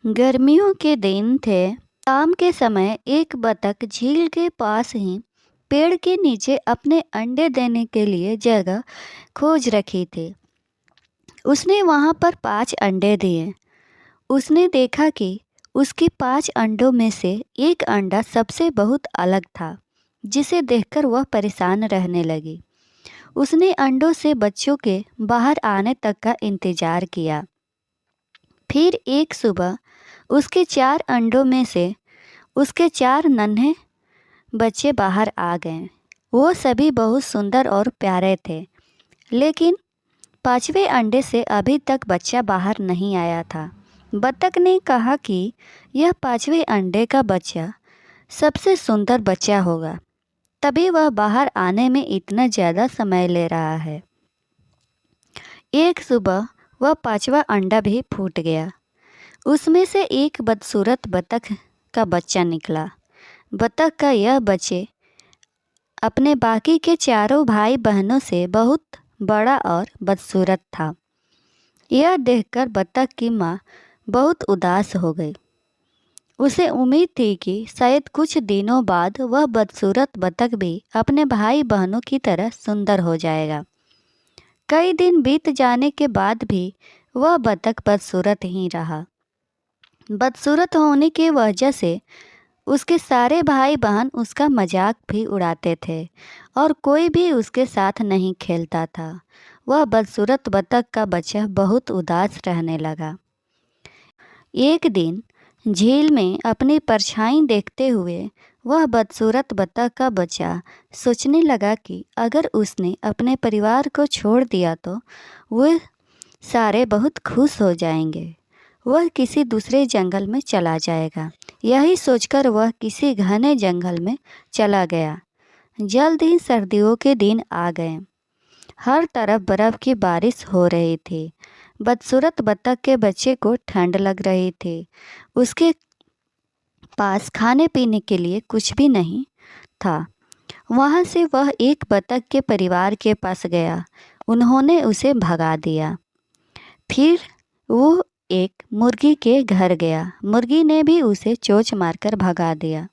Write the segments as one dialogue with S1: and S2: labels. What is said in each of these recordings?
S1: गर्मियों के दिन थे। शाम के समय एक बतख झील के पास ही पेड़ के नीचे अपने अंडे देने के लिए जगह खोज रखी थी। उसने वहां पर 5 अंडे दिए। उसने देखा कि उसके 5 अंडों में से एक अंडा सबसे बहुत अलग था, जिसे देखकर वह परेशान रहने लगी। उसने अंडों से बच्चों के बाहर आने तक का इंतजार किया। फिर एक सुबह उसके 4 अंडों में से उसके 4 नन्हे बच्चे बाहर आ गए। वो सभी बहुत सुंदर और प्यारे थे, लेकिन 5वें अंडे से अभी तक बच्चा बाहर नहीं आया था। बतख ने कहा कि यह 5वें अंडे का बच्चा सबसे सुंदर बच्चा होगा, तभी वह बाहर आने में इतना ज़्यादा समय ले रहा है। एक सुबह वह 5वां अंडा भी फूट गया। उसमें से एक बदसूरत बतख का बच्चा निकला। बतख का यह बच्चे अपने बाकी के चारों भाई बहनों से बहुत बड़ा और बदसूरत था। यह देखकर बतख की माँ बहुत उदास हो गई। उसे उम्मीद थी कि शायद कुछ दिनों बाद वह बदसूरत बतख भी अपने भाई बहनों की तरह सुंदर हो जाएगा। कई दिन बीत जाने के बाद भी वह बतख बदसूरत ही रहा। बदसूरत होने की वजह से उसके सारे भाई बहन उसका मजाक भी उड़ाते थे और कोई भी उसके साथ नहीं खेलता था। वह बदसूरत बतख का बच्चा बहुत उदास रहने लगा। एक दिन झील में अपनी परछाई देखते हुए वह बदसूरत बतख का बच्चा सोचने लगा कि अगर उसने अपने परिवार को छोड़ दिया तो वह सारे बहुत खुश हो जाएंगे। वह किसी दूसरे जंगल में चला जाएगा। यही सोचकर वह किसी घने जंगल में चला गया। जल्द ही सर्दियों के दिन आ गए। हर तरफ बर्फ़ की बारिश हो रही थी। बदसूरत बतख के बच्चे को ठंड लग रही थी। उसके पास खाने पीने के लिए कुछ भी नहीं था। वहाँ से वह एक बतख के परिवार के पास गया। उन्होंने उसे भगा दिया। फिर वो एक मुर्गी के घर गया। मुर्गी ने भी उसे चोंच मारकर भगा दिया।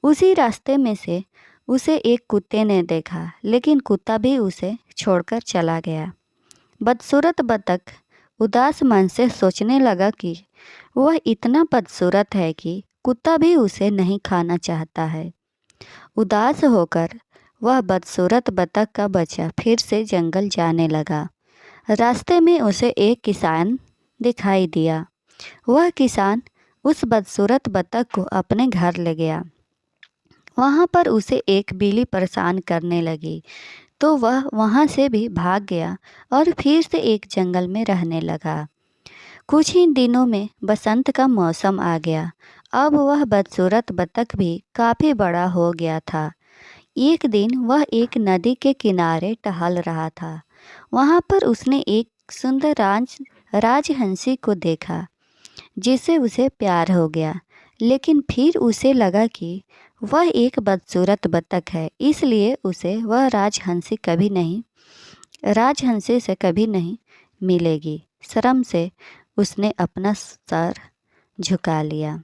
S1: उसी रास्ते में से उसे एक कुत्ते ने देखा, लेकिन कुत्ता भी उसे छोड़कर चला गया। बदसूरत बतख उदास मन से सोचने लगा कि वह इतना बदसूरत है कि कुत्ता भी उसे नहीं खाना चाहता है। उदास होकर वह बदसूरत बतख का बच्चा फिर से जंगल जाने लगा। रास्ते में उसे एक किसान दिखाई दिया। वह किसान उस बदसूरत बतख को अपने घर ले गया। वहाँ पर उसे एक बिल्ली परेशान करने लगी, तो वह वहाँ से भी भाग गया और फिर से एक जंगल में रहने लगा। कुछ ही दिनों में बसंत का मौसम आ गया। अब वह बदसूरत बतख भी काफ़ी बड़ा हो गया था। एक दिन वह एक नदी के किनारे टहल रहा था। वहाँ पर उसने एक सुंदर राजहंसी को देखा, जिससे उसे प्यार हो गया। लेकिन फिर उसे लगा कि वह एक बदसूरत बतख है, इसलिए उसे वह राजहंसी से कभी नहीं मिलेगी। शर्म से उसने अपना सर झुका लिया।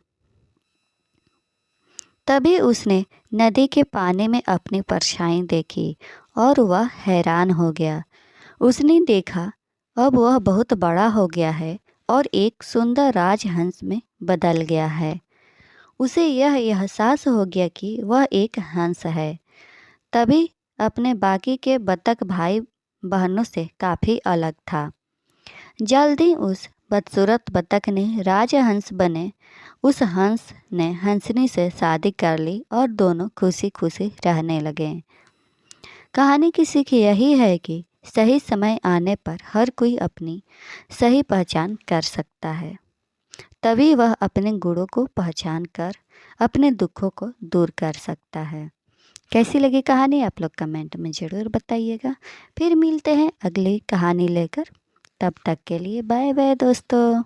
S1: तभी उसने नदी के पानी में अपनी परछाई देखी और वह हैरान हो गया। उसने देखा अब वह बहुत बड़ा हो गया है और एक सुंदर राजहंस में बदल गया है। उसे यह एहसास हो गया कि वह एक हंस है। तभी अपने बाकी के बतख भाई बहनों से काफ़ी अलग था। जल्दी उस बदसूरत बतख ने राजहंस बने उस हंस ने हंसनी से शादी कर ली और दोनों खुशी खुशी रहने लगे। कहानी की सीख यही है कि सही समय आने पर हर कोई अपनी सही पहचान कर सकता है। तभी वह अपने गुणों को पहचान कर अपने दुखों को दूर कर सकता है। कैसी लगी कहानी आप लोग कमेंट में ज़रूर बताइएगा। फिर मिलते हैं अगली कहानी लेकर। तब तक के लिए बाय बाय दोस्तों।